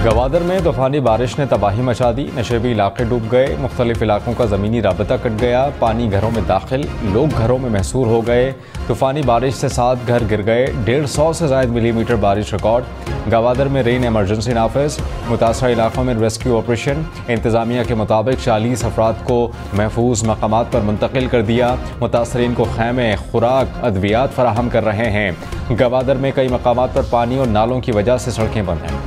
गवादर में तूफानी बारिश ने तबाही मचा दी। नशेबी इलाके डूब गए। मुख्तलिफ इलाकों का ज़मीनी राबता कट गया। पानी घरों में दाखिल, लोग घरों में महसूर हो गए। तूफानी बारिश से 7 घर गिर गए। 150 से ज़ायद मिलीमीटर बारिश रिकॉर्ड। गवादर में रेन एमरजेंसी नाफिज। मुतासरा इलाकों में रेस्क्यू ऑपरेशन। इंतज़ामिया के मुताबिक 40 अफराद को महफूज मकामात पर मुंतकिल कर दिया। मुतासरीन को खैमे, खुराक, अद्वियात फराहम कर रहे हैं। गवादर में कई मकामात पर पानी और नालों की वजह से सड़कें बंद हैं।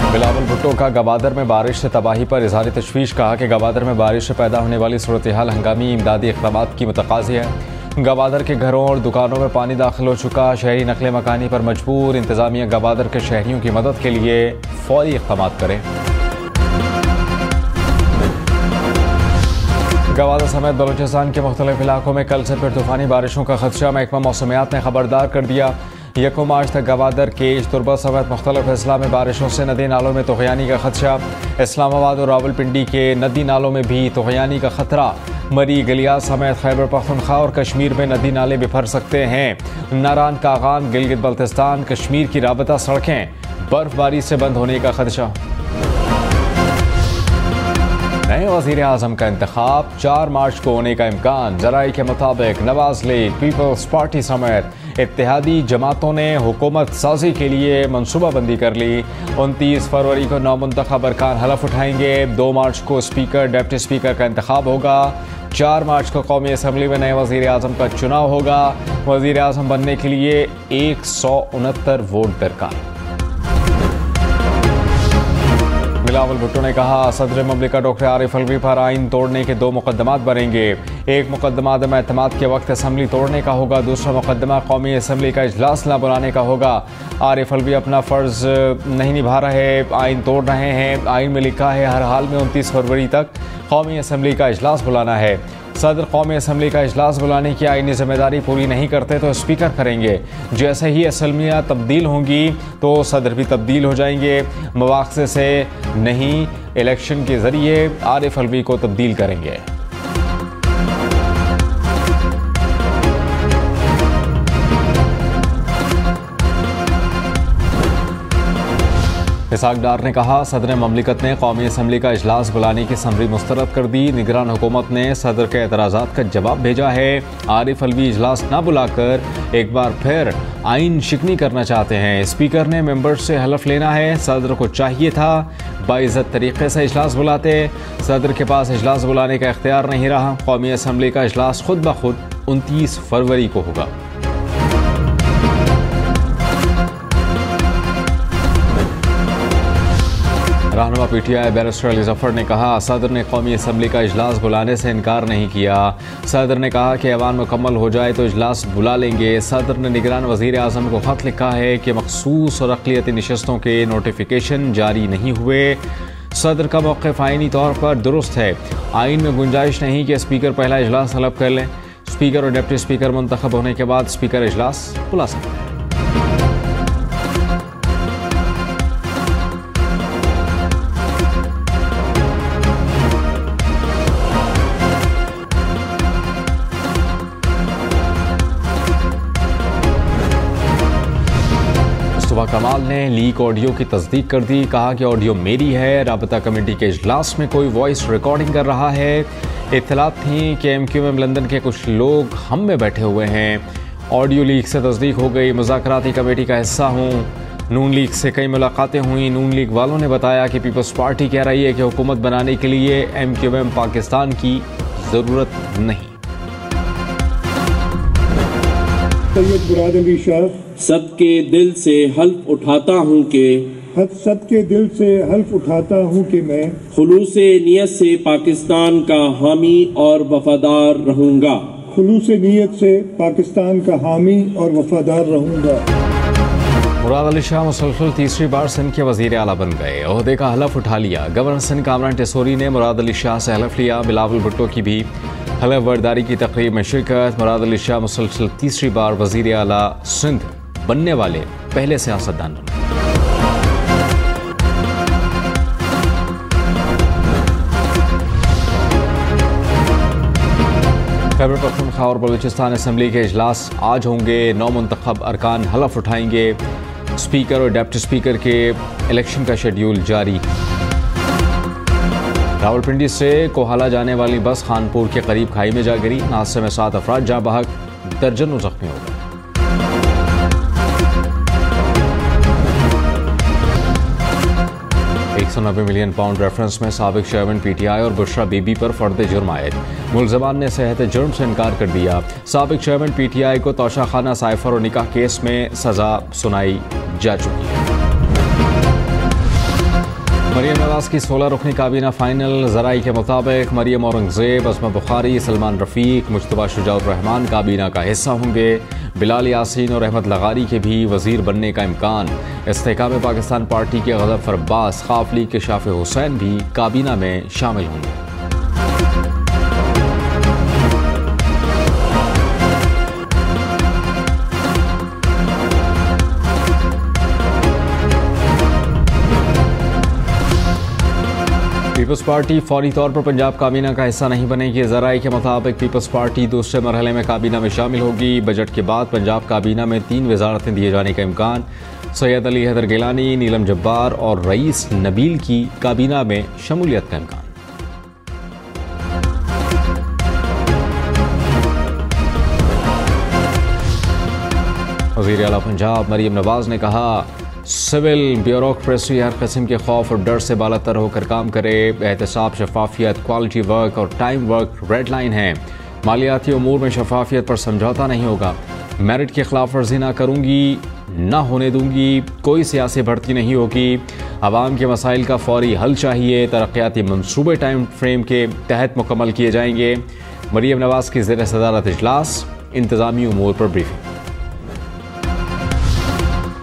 बिलावल भुट्टो का गवादर में बारिश से तबाही पर इजहार तशवीश। कहा कि गवादर में बारिश से पैदा होने वाली सूरत हाल हंगामी इमदादी इक़दामात की मुतकाज़ी है। गवादर के घरों और दुकानों में पानी दाखिल हो चुका। शहरी नकले मकानी पर मजबूर। इंतज़ामिया गवादर के शहरियों की मदद के लिए फौरी इक़दामात करें। गवादर समेत बलूचिस्तान के मुख्तलिफ इलाकों में कल से फिर तूफानी बारिशों का खदशा। महकमा मौसमियात ने खबरदार कर दिया। 1 मार्च तक गवादर, केज, तुरबत समेत मुख्तलिफ अजला में बारिशों से नदी नालों में तुग़यानी का खदशा। इस्लामाबाद और रावलपिंडी के नदी नालों में भी तुग़यानी का खतरा। मरी, गलियात समेत खैबर पख्तूनख्वा और कश्मीर में नदी नाले बिफर सकते हैं। नारान, कागान, गिलगित बल्तिस्तान, कश्मीर की राबता सड़कें बर्फबारी से बंद होने का खदशा। नए वज़ीर आज़म का इंतखाब 4 मार्च को होने का इम्कान। ज़राए के मुताबिक नवाज लीग, पीपल्स पार्टी समेत इत्तेहादी जमातों ने हुकूमत साजी के लिए मनसूबाबंदी कर ली। 29 फरवरी को नौमुंतखब अरकान हलफ उठाएंगे। 2 मार्च को स्पीकर, डिप्टी स्पीकर का इंतखाब होगा। 4 मार्च को कौमी असम्बली में नए वज़ीर आज़म का चुनाव होगा। वज़ीर आज़म बनने के लिए 169 वोट दरकार। बिलावल भुट्टो ने कहा, सदर ममलिकत डॉक्टर आरिफ अलवी पर आइन तोड़ने के 2 मुकदमात बनेंगे। एक मुकदमा अदम एतमाद के वक्त असम्बली तोड़ने का होगा। दूसरा मुकदमा कौमी असम्बली का इजलास न बुलाने का होगा। आरिफ अलवी अपना फ़र्ज नहीं निभा रहे, आइन तोड़ रहे हैं। आइन में लिखा है हर हाल में 29 फरवरी तक कौमी असम्बली का इजलास बुलाना है। सदर कौमी असम्बली का इजलास बुलाने की आईनी जिम्मेदारी पूरी नहीं करते तो स्पीकर करेंगे। जैसे ही असम्बलियाँ तब्दील होंगी तो सदर भी तब्दील हो जाएंगे। मवाक़े से नहीं, इलेक्शन के ज़रिए आरिफ अलवी को तब्दील करेंगे। इसहाक डार ने कहा, सदर ममलिकत ने कौमी असम्बली का इजलास बुलाने की समरी मुस्तरद कर दी। निगरान हुकूमत ने सदर के एतराज़ात का जवाब भेजा है। आरिफ अलवी इजलास न बुलाकर एक बार फिर आइन शिकनी करना चाहते हैं। स्पीकर ने मेंबर्स से हलफ लेना है। सदर को चाहिए था बाइज़्ज़त तरीके से इजलास बुलाते। सदर के पास इजलास बुलाने का इख्तियार नहीं रहा। कौमी असम्बली का इजलास खुद ब खुद 29 फरवरी को होगा। रहनुमा पीटीआई बैरिस्टर अली जफर ने कहा, सदर ने कौमी असम्बली का इजलास बुलाने से इनकार नहीं किया। सदर ने कहा कि ऐवान मुकम्मल हो जाए तो इजलास बुला लेंगे। सदर ने निगरान वज़ीर आज़म को ख़त लिखा है कि मखसूस और अक़लियती नशस्तों के नोटिफिकेशन जारी नहीं हुए। सदर का मौक़िफ़ आइनी तौर पर दुरुस्त है। आइन में गुंजाइश नहीं कि स्पीकर पहला इजलास तलब कर लें। स्पीकर और डिप्टी स्पीकर मुंतखब होने के बाद स्पीकर इजलास बुला सकते हैं। कमाल ने लीक ऑडियो की तस्दीक कर दी। कहा कि ऑडियो मेरी है। राबता कमेटी के इजलास में कोई वॉइस रिकॉर्डिंग कर रहा है। इत्तलात थी कि MQM लंदन के कुछ लोग हम में बैठे हुए हैं। ऑडियो लीक से तस्दीक हो गई। मुज़ाकराती कमेटी का हिस्सा हूँ। नून लीग से कई मुलाकातें हुई। नून लीग वालों ने बताया कि पीपल्स पार्टी कह रही है कि हुकूमत बनाने के लिए MQM पाकिस्तान की ज़रूरत नहीं। मुराद अली शाह, सबके दिल से हल्फ उठाता हूँ कि सबके दिल से हल्फ उठाता हूँ कि मैं खुलूसे नियत से पाकिस्तान का हामी और वफादार रहूँगा। खुलूसे नियत से पाकिस्तान का हामी और वफादार रहूँगा। मुराद अली शाह मुसलसल तीसरी बार सिंध के वज़ीर आला बन गए। ओहदे का हलफ उठा लिया। गवर्नर सिंध कामरान टेसोरी ने मुराद अली शाह से हलफ लिया। बिलावल भुट्टो की भी हलफ बर्दारी की तकरीब में शिरकत। मुराद अली शाह मुसलसल तीसरी बार वज़ीर आला सिंध बनने वाले पहले सियासतदान बने। खैबर पख्तूनख्वा और बलूचिस्तान असम्बली के इजलास आज होंगे। 9 मुंतखब अरकान हलफ उठाएंगे। स्पीकर और डिप्टी स्पीकर के इलेक्शन का शेड्यूल जारी। रावलपिंडी से कोहाला जाने वाली बस खानपुर के करीब खाई में जा गिरी। हादसे में 7 अफराद जाँ बहक, दर्जनों जख्मी हो गए। £190 मिलियन रेफरेंस में साबिक चेयरमैन PTI और बुशरा बीबी पर फर्द जुर्म आयद। मुलजमान ने सेहत जुर्म से इनकार कर दिया। साबिक चेयरमैन PTI को तोशाखाना साइफर और निकाह केस में सजा सुनाई जा चुकी है। मरियम नवाज की 16 रुकनी काबीना फाइनल। जराई के मुताबिक मरियम औरंगजेब, अज़मा बुखारी, सलमान रफ़ीक, मुज्तबा शुजाउर रहमान काबीना का हिस्सा होंगे। बिलाल यासीन और अहमद लगारी के भी वजीर बनने का इम्कान। इस्तेहकाम पाकिस्तान पार्टी के गज़नफ़र अब्बास, ख़ाफ लीग के शाफे हुसैन भी काबीना में शामिल होंगे। पीपल्स पार्टी फौरी तौर पर पंजाब काबीना का हिस्सा नहीं बनेगी। ज़राए के मुताबिक पीपल्स पार्टी दूसरे मरहले में काबीना में शामिल होगी। बजट के बाद पंजाब काबीना में 3 वजारतें दिए जाने का इम्कान। सैयद अली हैदर गिलानी, नीलम जब्बार और रईस नबील की काबीना में शमूलियत का इम्कान। वज़ीर आला पंजाब मरियम नवाज ने कहा, सिविल ब्यूरोक्रेसी हर किस्म के खौफ और डर से बालातर होकर काम करे। एहतसाब, शफाफियत, क्वालिटी वर्क और टाइम वर्क रेड लाइन है। मालियाती उमूर में शफाफियत पर समझौता नहीं होगा। मेरिट की खिलाफ वर्जी ना करूँगी, ना होने दूंगी। कोई सियासी भर्ती नहीं होगी। आवाम के मसाइल का फौरी हल चाहिए। तरक्याती मंसूबे टाइम फ्रेम के तहत मुकम्मल किए जाएंगे। मरियम नवाज की ज़ेर सदारत इजलास, इंतज़ामी उमूर पर ब्रीफिंग।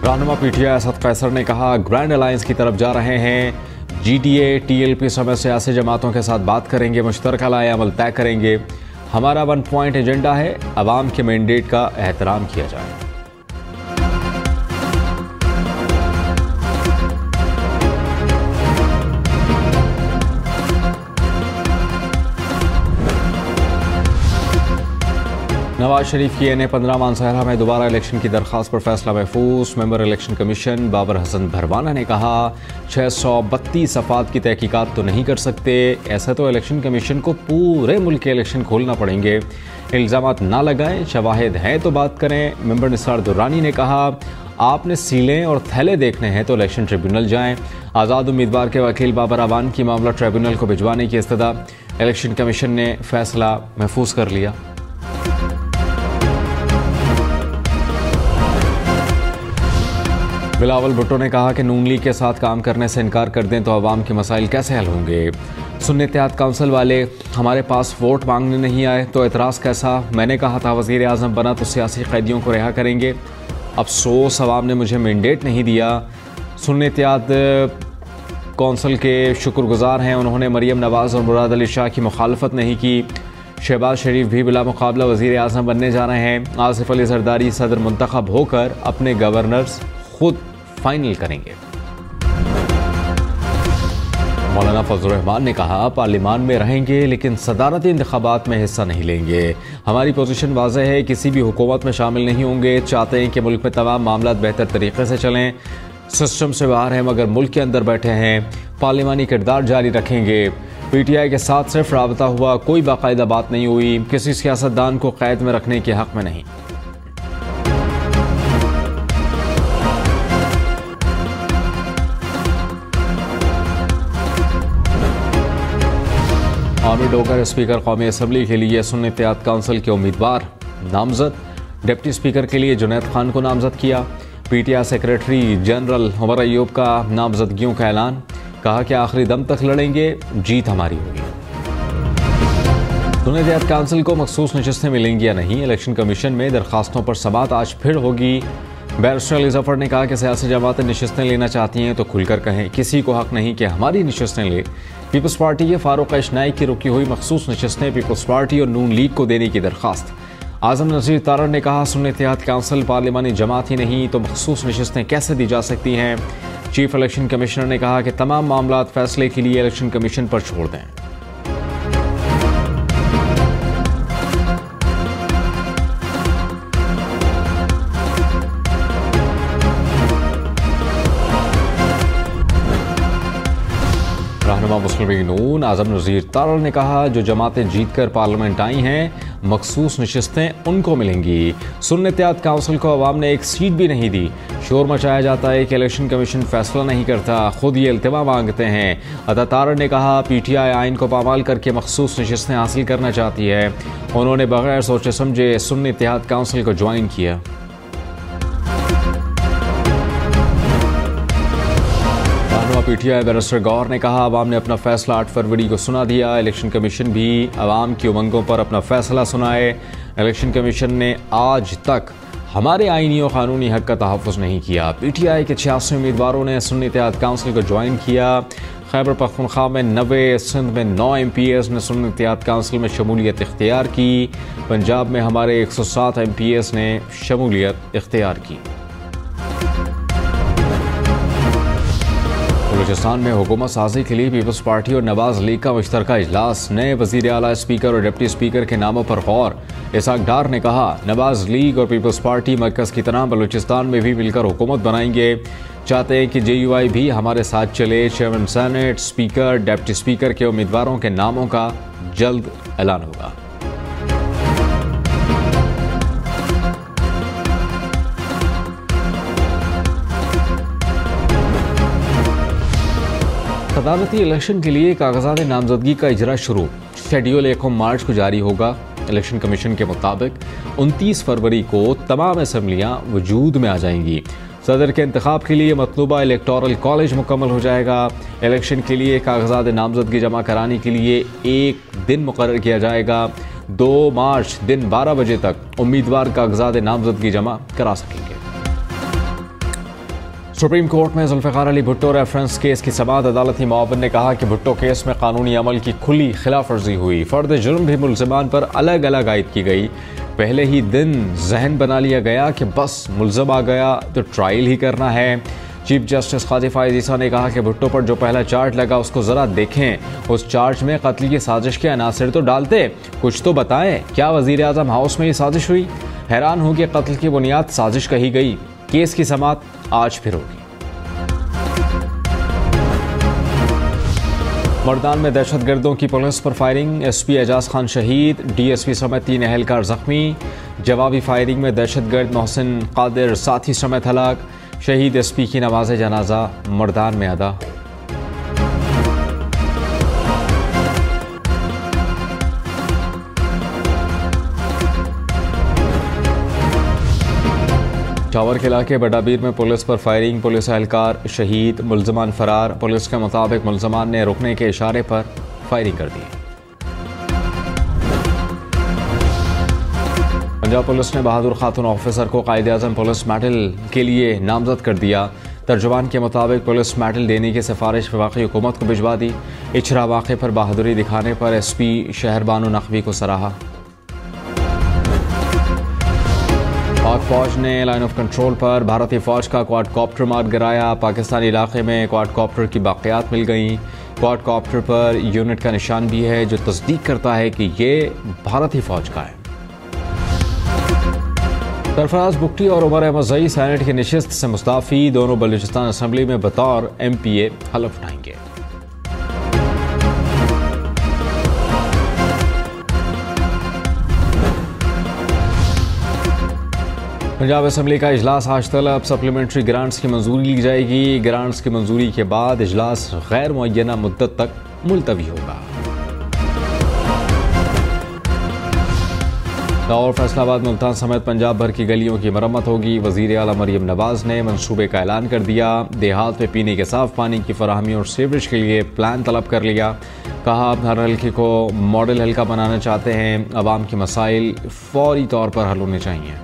रहनुमा PTI असद कैसर ने कहा, ग्रैंड अलायंस की तरफ जा रहे हैं। GDA TLP समेत सियासी जमातों के साथ बात करेंगे, मुश्तरका लाए अमल तय करेंगे। हमारा 1 पॉइंट एजेंडा है, अवाम के मैंडेट का एहतराम किया जाए। नवाज शरीफ की NA 15 मानसहरा में दोबारा इलेक्शन की दरख्वास्त पर फैसला महफूज। Member election commission Babar Hassan Bharwana ने कहा, 632 अफाद की तहकीकात तो नहीं कर सकते। ऐसा तो इलेक्शन कमीशन को पूरे मुल्क के इलेक्शन खोलना पड़ेंगे। इल्ज़ामात ना लगाएं, शवाहिद हैं तो बात करें। मेंबर निसार दुर्रानी ने कहा, आपने सीलें और थैले देखने हैं तो इलेक्शन ट्रिब्यूनल जाएं। आज़ाद उम्मीदवार के वकील बाबर अवान की मामला ट्रिब्यूनल को भिजवाने की इस्तदा। इलेक्शन कमीशन ने फैसला महफूज कर लिया। बिलावल भुट्टो ने कहा कि नून लीग के साथ काम करने से इनकार कर दें तो अवाम के मसाइल कैसे हल होंगे। सुन्नी इत्तेहाद काउंसिल वाले हमारे पास वोट मांगने नहीं आए तो एतराज़ कैसा। मैंने कहा था वज़ीर आज़म बना तो सियासी कैदियों को रिहा करेंगे। अफसोस अवाम ने मुझे मैंडेट नहीं दिया। सुन्नी इत्तेहाद काउंसिल के शुक्रगुजार हैं, उन्होंने मरियम नवाज़ और मुराद अली शाह की मुखालफत नहीं की। शहबाज शरीफ भी बिला मुकाबला वज़ीर आज़म बनने जा रहे हैं। आसिफ अली जरदारी सदर मुंतखब होकर अपने गवर्नर्स खुद फाइनल करेंगे। मौलाना फजल रहमान ने कहा, पार्लियामान में रहेंगे लेकिन सदारती इंतखाबात में हिस्सा नहीं लेंगे। हमारी पोजीशन वाज़ेह है, किसी भी हुकूमत में शामिल नहीं होंगे। चाहते हैं कि मुल्क में तमाम मामला बेहतर तरीके से चलें। सिस्टम से बाहर हैं मगर मुल्क के अंदर बैठे हैं। पार्लियामानी किरदार जारी रखेंगे। PTI के साथ सिर्फ राबता हुआ, कोई बाकायदा बात नहीं हुई। किसी सियासतदान को कैद में रखने के हक में नहीं। आमिर डोगर स्पीकर कौमी असम्बली के लिए सुन्नी इत्तेहाद काउंसिल के उम्मीदवार नामजद। डिप्टी स्पीकर के लिए जुनैद खान को नामजद किया। PTI secretary general Umar Ayub का नामजदगियों का ऐलान। कहा कि आखिरी दम तक लड़ेंगे, जीत हमारी होगी। सुन्नी इत्तेहाद काउंसिल को मखसूस नशस्तें मिलेंगी या नहीं, इलेक्शन कमीशन में दरखास्तों पर समाअत आज फिर होगी। बैरिस्टर अली जफर ने कहा कि सियासी जमातें नशस्तें लेना चाहती हैं तो खुलकर कहें, किसी को हक नहीं कि हमारी नशस्तें ले। पीपल्स पार्टी के फारूक अशनाई की रुकी हुई मखसूस नशस्तें पीपल्स पार्टी और नून लीग को देने की दरखास्त। आजम नज़ीर तारड़ ने कहा, सुन्नी इत्तेहाद काउंसिल पार्लियामानी जमात ही नहीं तो मखसूस नशस्तें कैसे दी जा सकती हैं। चीफ इलेक्शन कमिश्नर ने कहा कि तमाम मामला फैसले के लिए इलेक्शन कमीशन पर छोड़ दें। रहनुमा मुस्लिम लीग नून आज़म नज़ीर तारड़ ने कहा, जो जमातें जीत कर पार्लियामेंट आई हैं मखसूस नशिस्तें उनको मिलेंगी। सुन्नी इत्तेहाद काउंसिल को अवाम ने एक सीट भी नहीं दी। शोर मचाया जाता है कि इलेक्शन कमीशन फैसला नहीं करता, खुद ये इल्तिमा मांगते हैं। अता तारड़ ने कहा, PTI आइन को पामाल करके मखसूस नशिस्तें हासिल करना चाहती है। उन्होंने बगैर सोचे समझे सुन्नी इत्तेहाद काउंसिल को ज्वाइन किया। PTI बैरिस्टर गौर ने कहा, अवाम ने अपना फैसला 8 फरवरी को सुना दिया। इलेक्शन कमीशन भी अवाम की उमंगों पर अपना फैसला सुनाए। इलेक्शन कमीशन ने आज तक हमारे आईनी और कानूनी हक का तहफ़्फ़ुज़ नहीं किया। PTI के 86 उम्मीदवारों ने सुन्नी इत्तेहाद काउंसिल को ज्वाइन किया। खैबर पख्तूनख्वा में 90, सिंध में 9 MPs ने सुन्नी इत्तेहाद काउंसिल में शमूलियत इख्तियार की। पंजाब में हमारे 107 MPs ने शमूलियत इख्तियार की। बलूचिस्तान में हुकूमत साजी के लिए पीपल्स पार्टी और नवाज लीग का मुश्तरका इजलास। नए वज़ीर आला स्पीकर और डिप्टी स्पीकर के नामों पर गौर। इसहाक डार ने कहा, नवाज लीग और पीपल्स पार्टी मरकज़ की तरह बलूचिस्तान में भी मिलकर हुकूमत बनाएंगे। चाहते हैं कि JUI भी हमारे साथ चले। Chairman senate, speaker, deputy speaker के उम्मीदवारों के नामों का जल्द ऐलान होगा। अदालती इलेक्शन के लिए कागजात नामजदगी का इजरा शुरू। शेड्यूल 1 मार्च को जारी होगा। इलेक्शन कमीशन के मुताबिक 29 फरवरी को तमाम असम्बलियाँ वजूद में आ जाएंगी। सदर के इंतखाब के लिए मतलूबा इलेक्टोरल कॉलेज मुकम्मल हो जाएगा। इलेक्शन के लिए कागजात नामजदगी जमा कराने के लिए एक दिन मुकर्रर किया जाएगा। 2 मार्च दिन 12 बजे तक उम्मीदवार कागजात नामजदगी जमा करा सकेंगे। सुप्रीम कोर्ट में जुल्फ़िकार अली भुट्टो रेफरेंस केस की समाअत। अदालती मुआविन ने कहा कि भुट्टो केस में कानूनी अमल की खुली खिलाफ वर्जी हुई। फर्द जुर्म भी मुल्ज़िमान पर अलग अलग आयद की गई। पहले ही दिन जहन बना लिया गया कि बस मुल्ज़िम आ गया तो ट्रायल ही करना है। चीफ जस्टिस काजी फायज़ ईसा ने कहा कि भुट्टो पर जो पहला चार्ज लगा उसको ज़रा देखें। उस चार्ज में कत्ल की साजिश के अनासिर तो डालते, कुछ तो बताएं। क्या वज़ीर आज़म हाउस में ये साजिश हुई? हैरान हूँ कि कत्ल की बुनियाद साजिश कही गई। केस की समाअत आज फिर होगी। मर्दान में दहशतगर्दों की पुलिस पर फायरिंग। SP एजाज खान शहीद, DSP समेत 3 अहलकार जख्मी। जवाबी फायरिंग में दहशतगर्द मोहसिन कादिर साथी समेत हलाक। शहीद SP की नमाज जनाजा मर्दान में अदा। चावर के इलाके बडाबीर में पुलिस पर फायरिंग। पुलिस एहलकार शहीद, मुल्ज़िमान फरार। पुलिस के मुताबिक मुल्ज़िमान ने रुकने के इशारे पर फायरिंग कर दी। पंजाब पुलिस ने बहादुर खातून ऑफिसर को कायदे आज़म पुलिस मेडल के लिए नामजद कर दिया। तर्जुमान के मुताबिक पुलिस मेडल देने की सिफारिश वफाकी हुकूमत को भिजवा दी। इचरा वाक़े पर बहादुरी दिखाने पर SP शहर बानो नकवी को सराहा। पाक फौज ने लाइन ऑफ कंट्रोल पर भारतीय फौज का क्वाडकॉप्टर मार गिराया। पाकिस्तानी इलाके में क्वाडकॉप्टर की बाक़ियात मिल गईं। क्वाडकॉप्टर पर यूनिट का निशान भी है जो तस्दीक करता है कि ये भारतीय फौज का है। सरफराज बुगटी और उमर अहमद ज़ई सेनेट की नशिस्त से मुस्ताफ़ी। दोनों बलूचिस्तान असम्बली में बतौर MPA हलफ उठाएंगे। पंजाब असम्बली का इजलास आज तलब। सप्लीमेंट्री ग्रांट्स की मंजूरी ली जाएगी। ग्रांट्स की मंजूरी के बाद इजलास गैर मुअय्यना मुद्दत तक मुलतवी होगा। लाहौर, फैसलाबाद, मुल्तान समेत पंजाब भर की गलियों की मरम्मत होगी। वज़ीर आला मरियम नवाज ने मंसूबे का ऐलान कर दिया। देहात में पीने के साफ पानी की फराहमी और सीवरेज के लिए प्लान तलब कर लिया। कहा, हर हल्के को मॉडल हल्का बनाना चाहते हैं। अवाम के मसाइल फौरी तौर पर हल होने चाहिए।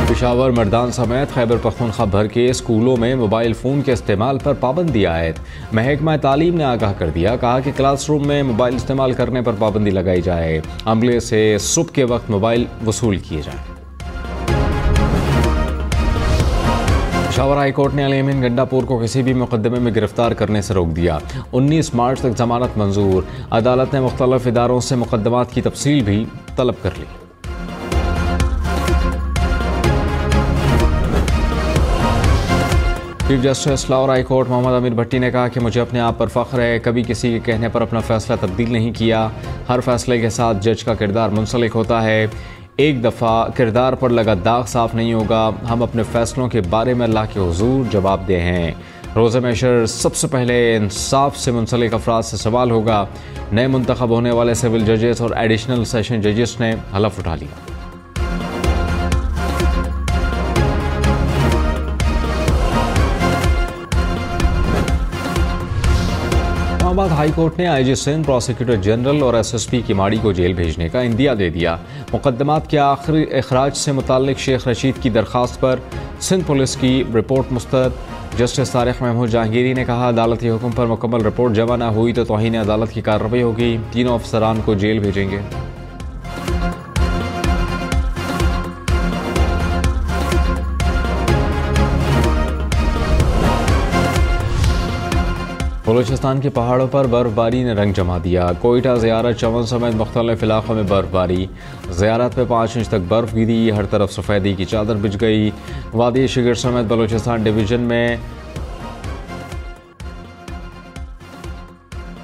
पेशावर, मर्दान समेत खैबर पख्तूनख्वा भर के स्कूलों में मोबाइल फ़ोन के इस्तेमाल पर पाबंदी आयद। महकमा तालीम ने आगाह कर दिया। कहा कि क्लासरूम में मोबाइल इस्तेमाल करने पर पाबंदी लगाई जाए। अमले से सुबह के वक्त मोबाइल वसूल किए जाए। पेशावर हाई कोर्ट ने अल-यमीन गंडापुर को किसी भी मुकदमे में गिरफ्तार करने से रोक दिया। 19 मार्च तक जमानत मंजूर। अदालत ने मुख्तलिफ इदारों से मुकदमात की तफसील भी तलब कर ली। Chief justice Lahore high court Mohammad Ameer Bhatti ने कहा कि मुझे अपने आप पर फ़ख्र है, कभी किसी के कहने पर अपना फ़ैसला तब्दील नहीं किया। हर फैसले के साथ जज का किरदार मुंसलिक होता है। एक दफ़ा किरदार पर लगा दाग साफ नहीं होगा। हम अपने फ़ैसलों के बारे में अल्लाह के हुजूर जवाबदेह हैं। रोज़े महशर सबसे पहले इंसाफ से मुंसलिक अफराद से सवाल होगा। नए मुंतखब होने वाले सिविल जजेस और एडिशनल सेशन जजेस ने हलफ उठा लिया। इस्लामाबाद हाई कोर्ट ने आईजी सिंध, प्रोसिक्यूटर जनरल और एसएसपी की माड़ी को जेल भेजने का इंदिया दे दिया। मुकदमात के आखिरी अखराज से मुताल्लिक शेख रशीद की दरख्वास्त पर सिंध पुलिस की रिपोर्ट मुस्तरद। जस्टिस तारिक महमूद जहांगीरी ने कहा, अदालती हुक्म पर मुकम्मल रिपोर्ट जमा न हुई तो तौहीन अदालत की कार्रवाई होगी। तीनों अफसरान को जेल भेजेंगे। बलूचिस्तान के पहाड़ों पर बर्फबारी ने रंग जमा दिया। कोयटा, ज़ियारत, चमन समेत मुख्तलिफ इलाकों में बर्फबारी। ज़ियारत में 5 इंच तक बर्फ गिरी, हर तरफ सफ़ेदी की चादर बिछ गई। वादी शिगर समेत बलूचिस्तान डिवीज़न में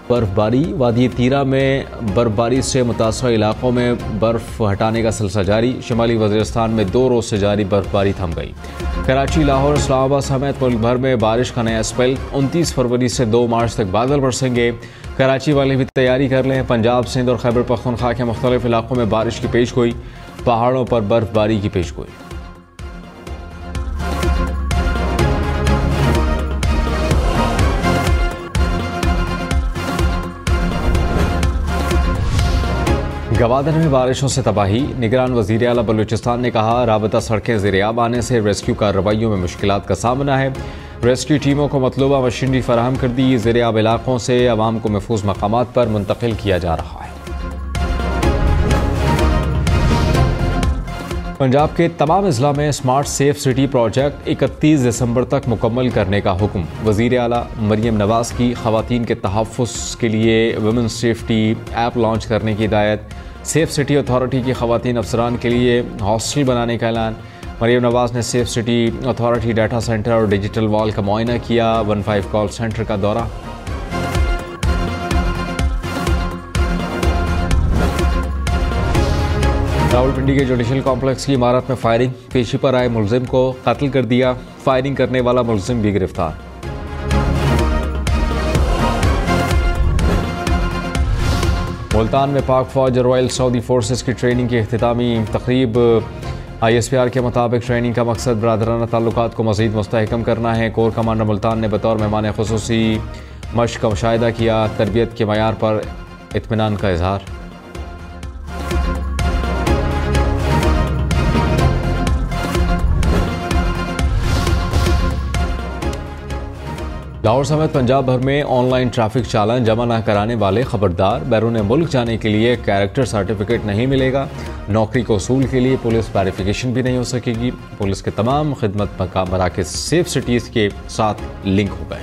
बर्फबारी। वादी तीरा में बर्फबारी से मुतासर इलाकों में बर्फ हटाने का सिलसिला जारी। शिमाली वज़ीरिस्तान में 2 रोज़ से जारी बर्फबारी थम गई। कराची, लाहौर, इस्लामाबाद समेत मुल्क भर में बारिश का नया स्पेल। 29 फरवरी से 2 मार्च तक बादल बरसेंगे। कराची वाले भी तैयारी कर लें। पंजाब, सिंध और खैबर पख्तूनख्वा के मुख्तलिफ इलाकों में बारिश की पेशगोई। पहाड़ों पर बर्फबारी की पेशगोई। गवादर में बारिशों से तबाही। निगरान वज़ीर आला बलूचिस्तान ने कहा, राबता सड़कें ज़ेर-ए-आब आने से रेस्क्यू कार्रवाइयों में मुश्किलात का सामना है। रेस्क्यू टीमों को मतलूबा मशीनरी फराहम कर दी। ज़ेर-ए-आब इलाकों से अवाम को महफूज मकामात पर मुंतकिल किया जा रहा है। पंजाब के तमाम अज़ला में स्मार्ट सेफ सिटी प्रोजेक्ट 31 दिसंबर तक मुकम्मल करने का हुक्म। वज़ीर आला मरियम नवाज़ की ख़वातीन के तहफ़्फ़ुज़ के लिए वुमेन सेफ्टी ऐप लॉन्च करने की हिदायत। सेफ सिटी अथॉरिटी की ख़वातीन अफसरान के लिए हॉस्टल बनाने का ऐलान। मरियम नवाज़ ने safe city authority data centre और डिजिटल वॉल का मुआयना किया। 15 कॉल सेंटर का दौरा। रावलपिंडी के जुडिशल कॉम्प्लेक्स की इमारत में फायरिंग। पेशी पर आए मुलजिम को कत्ल कर दिया। फायरिंग करने वाला मुलजिम भी गिरफ्तार। मुल्तान में पाक फौज और रॉयल सऊदी फोर्सेस की ट्रेनिंग की इख्तितामी तकरीब। ISPR के मुताबिक ट्रेनिंग का मकसद बरादराना ताल्लुकात को मज़ीद मुस्तहकम करना है। कोर कमांडर मुल्तान ने बतौर मेहमान खुसूसी मश्क का मुशाहिदा किया। तरबियत के मयार पर इत्मीनान का इजहार। लाहौर समेत पंजाब भर में ऑनलाइन ट्रैफिक चालान जमा न कराने वाले खबरदार। बैरून मुल्क जाने के लिए कैरेक्टर सर्टिफिकेट नहीं मिलेगा। नौकरी को वसूल के लिए पुलिस वेरिफिकेशन भी नहीं हो सकेगी। पुलिस के तमाम खिदमत मराकज़ सेफ सिटीज़ के साथ लिंक हो गए।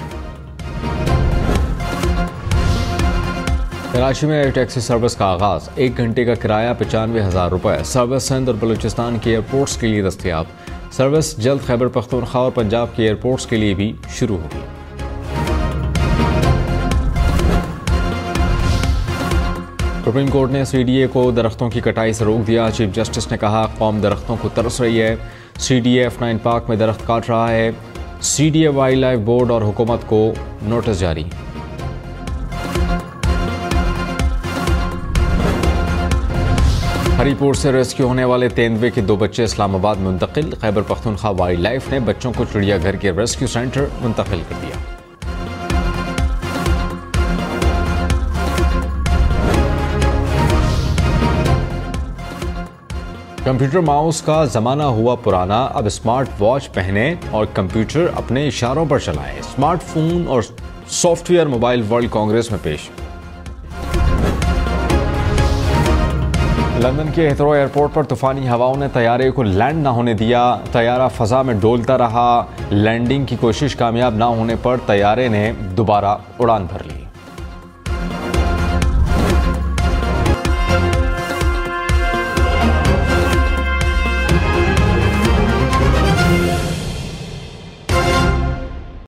कराची में एयर टैक्सी सर्विस का आगाज़। 1 घंटे का किराया 95,000 रुपये। सर्विस सिंध और बलूचिस्तान के एयरपोर्ट्स के लिए दस्तयाब। सर्विस जल्द खैबर पख्तूनख्वा और पंजाब के एयरपोर्ट्स के लिए भी शुरू होगी। सुप्रीम कोर्ट ने CDA को दरख्तों की कटाई से रोक दिया। चीफ जस्टिस ने कहा, कौम दरख्तों को तरस रही है। CDA F9 पार्क में दरख्त काट रहा है। CDA वाइल्ड लाइफ बोर्ड और हुकूमत को नोटिस जारी। हरीपुर से रेस्क्यू होने वाले तेंदुए के 2 बच्चे इस्लामाबाद मुंतकिल। खैबर पख्तूनख्वा वाइल्ड लाइफ ने बच्चों को चिड़ियाघर के रेस्क्यू सेंटर मुंतकिल कर दिया। कंप्यूटर माउस का ज़माना हुआ पुराना। अब स्मार्ट वॉच पहने और कंप्यूटर अपने इशारों पर चलाएं। स्मार्टफोन और सॉफ्टवेयर मोबाइल वर्ल्ड कांग्रेस में पेश। लंदन के हिथरो एयरपोर्ट पर तूफानी हवाओं ने तैयारे को लैंड न होने दिया। तैयारा फ़ज़ा में डोलता रहा। लैंडिंग की कोशिश कामयाब न होने पर तैयारे ने दोबारा उड़ान भर ली।